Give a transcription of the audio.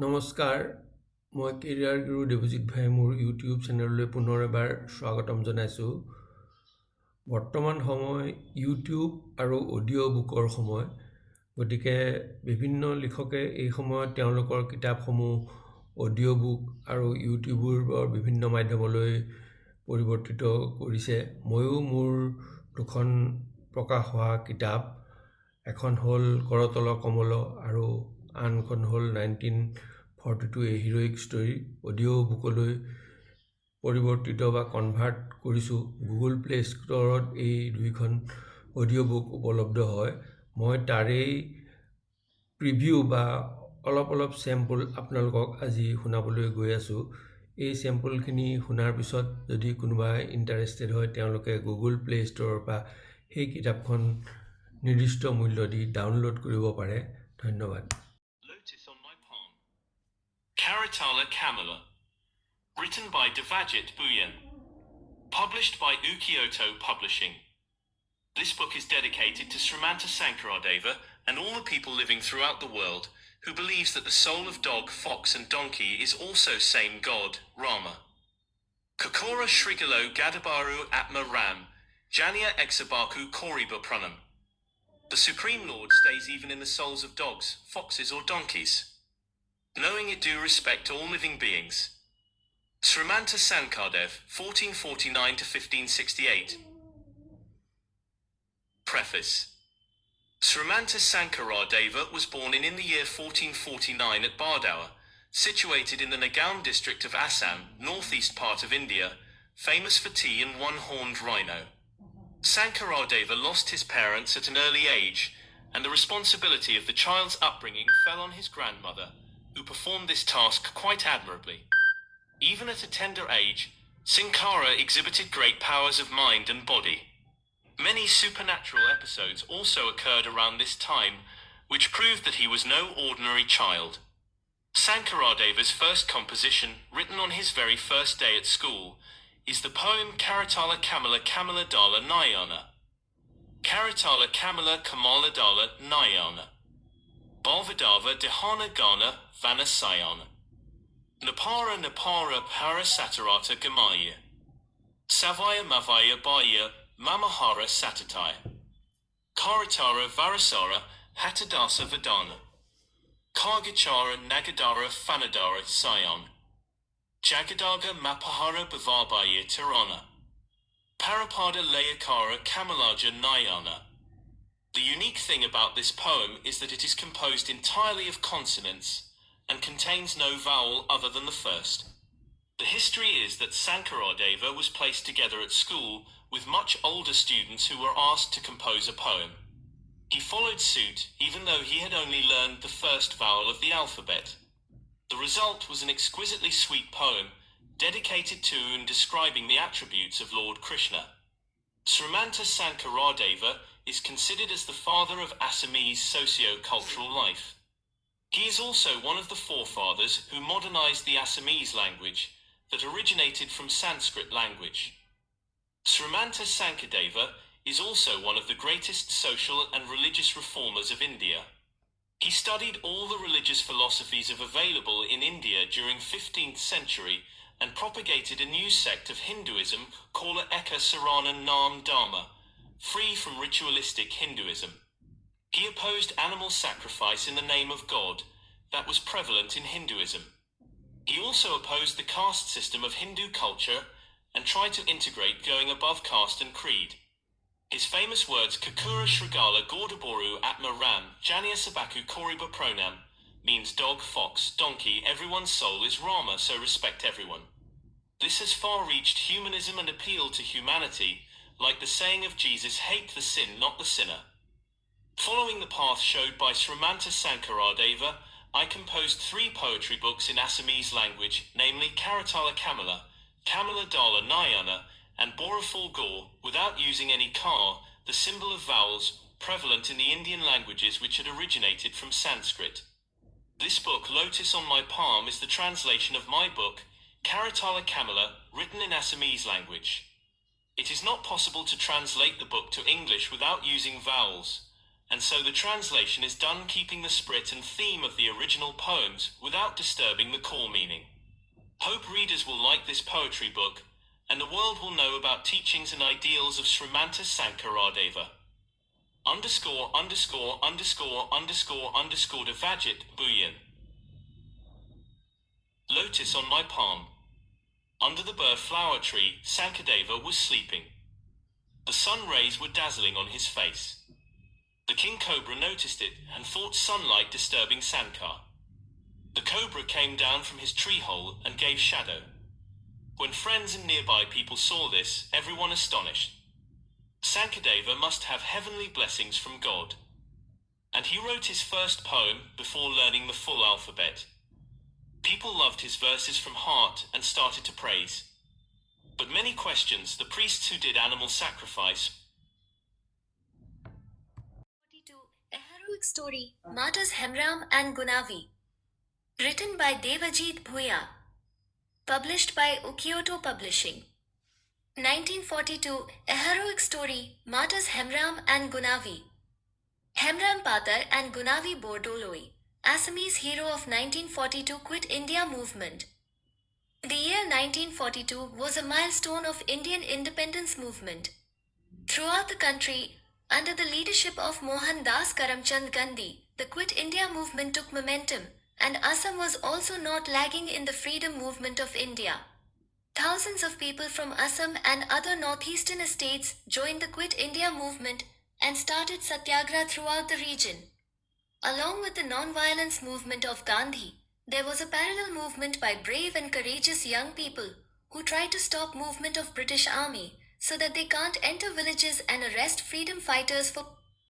নমস্কাৰ, মই কেৰিয়াৰ গুৰু দেৱজিৎ ভাই মোৰ ইউটিউব চেনেললৈ পুনৰ এবাৰ স্বাগতম জনাইছোঁ। বৰ্তমান সময় ইউটিউব আৰু অডিঅ' বুকৰ সময়, গতিকে বিভিন্ন লিখকে এই সময়ত তেওঁলোকৰ কিতাপসমূহ অডিঅ' বুক আৰু ইউটিউবৰ বিভিন্ন মাধ্যমলৈ পৰিৱৰ্তিত কৰিছে। ময়ো মোৰ দুখন প্ৰকাশ হোৱা কিতাপ, এখন হ'ল কৰতল কমল আৰু আনখন হ'ল 1942 এ হিৰোইক ষ্টৰী অডিঅ' বুকলৈ পৰিৱৰ্তিত বা কনভাৰ্ট কৰিছোঁ। গুগল প্লে ষ্টৰত এই দুইখন অডিঅ' বুক উপলব্ধ হয়। মই তাৰেই প্ৰিভিউ বা অলপ চেম্পল আপোনালোকক আজি শুনাবলৈ গৈ আছোঁ। এই চেম্পলখিনি শুনাৰ পিছত যদি কোনোবাই ইণ্টাৰেষ্টেড হয় তেওঁলোকে গুগল প্লে ষ্টৰৰ পৰা সেই কিতাপখন নিৰ্দিষ্ট মূল্য দি ডাউনলোড কৰিব পাৰে। ধন্যবাদ। Lotus on my palm. Karatala, Kamala. Written by Devajit Bhuyan. Published by Ukyoto Publishing. This book is dedicated to Srimanta Sankaradeva and all the people living throughout the world who believes that the soul of dog, fox and donkey is also same God, Rama. Kakora Shrigalo Gadabaru Atma Ram, Janya Exabaku Koriba Pranam. The Supreme Lord stays even in the souls of dogs, foxes or donkeys. Knowing it do respect all living beings. Srimanta Sankardev, 1449 to 1568. Preface. Srimanta Sankaradeva was born in the year 1449 at Bhavadava, situated in the Nagaon district of Assam, northeast part of India, famous for tea and one-horned rhino. Sankaradeva lost his parents at an early age, and the responsibility of the child's upbringing fell on his grandmother, who performed this task quite admirably. Even at a tender age, Sankara exhibited great powers of mind and body. Many supernatural episodes also occurred around this time, which proved that he was no ordinary child. Sankaradeva's first composition, written on his very first day at school, is the poem Karatala kamaladala nayana. Karatala kamaladala nayana. Bhavadava dahana gahana vana sayana. Napara para satarata gamaya. Sabhaya mabhaya mamahara satataya. Karatara varasara hatadasa vana. Khagchor nagadara fanadara sayana. Jagdghga mapahara bhavadava tirana. Parapada layakara kamalaja nayana. The unique thing about this poem is that it is composed entirely of consonants and contains no vowel other than the first. The history is that Sankaradeva was placed together at school with much older students who were asked to compose a poem. He followed suit even though he had only learned the first vowel of the alphabet. The result was an exquisitely sweet poem, dedicated to and describing the attributes of Lord Krishna. Srimanta Sankaradeva is considered as the father of Assamese socio-cultural life. He is also one of the forefathers who modernized the Assamese language that originated from Sanskrit language. Srimanta Sankaradeva is also one of the greatest social and religious reformers of India. He studied all the religious philosophies available in India during 15th century and propagated a new sect of Hinduism called Eka Sarana Nam Dharma, free from ritualistic Hinduism. He opposed animal sacrifice in the name of God that was prevalent in Hinduism. He also opposed the caste system of Hindu culture and tried to integrate going above caste and creed. His famous words Kakura Shrigala Gordaboru Atma Ram Janya Sabaku Koriba Pronam means dog, fox, donkey, everyone's soul is Rama, so respect everyone. This has far-reached humanism and appealed to humanity, like the saying of Jesus, hate the sin, not the sinner. Following the path showed by Srimanta Sankaradeva, I composed 3 poetry books in Assamese language, namely Karatala Kamala, Kamaladala Nayana, and Boraful Gaur, without using any ka, the symbol of vowels prevalent in the Indian languages which had originated from Sanskrit. This book, Lotus on my palm, is the translation of my book, Karatala Kamala, written in Assamese language. It is not possible to translate the book to English without using vowels, and so the translation is done keeping the spirit and theme of the original poems without disturbing the core meaning. Hope readers will like this poetry book, and the world will know about teachings and ideals of Srimanta Sankaradeva. Underscore, underscore, underscore, underscore, underscore Devajit Bhuyan. Lotus on my palm. Under the bur flower tree, Sankadeva was sleeping. The sun rays were dazzling on his face. The king cobra noticed it and thought sunlight disturbing Sankar. The cobra came down from his tree hole and gave shadow. When friends and nearby people saw this, everyone astonished. Sankadeva must have heavenly blessings from God. And he wrote his first poem before learning the full alphabet. People loved his verses from heart and started to praise. But many questions the priests who did animal sacrifice. 42. A heroic story, Martyrs Hemram and Gunavi. Written by Devajit Bhuya. Published by Ukyoto Publishing. 1942. A heroic story, Martyrs Hemram and Gunavi. Hemram Patar and Gunavi Bordoloi, Assamese hero of 1942 Quit India movement. The year 1942 was a milestone of Indian independence movement. Throughout the country, under the leadership of Mohandas Karamchand Gandhi, the Quit India movement took momentum, and Assam was also not lagging in the freedom movement of India. Thousands of people from Assam and other northeastern states joined the Quit India movement and started satyagraha throughout the region. Along with the non-violence movement of Gandhi, there was a parallel movement by brave and courageous young people who tried to stop movement of British Army so that they can't enter villages and arrest freedom fighters for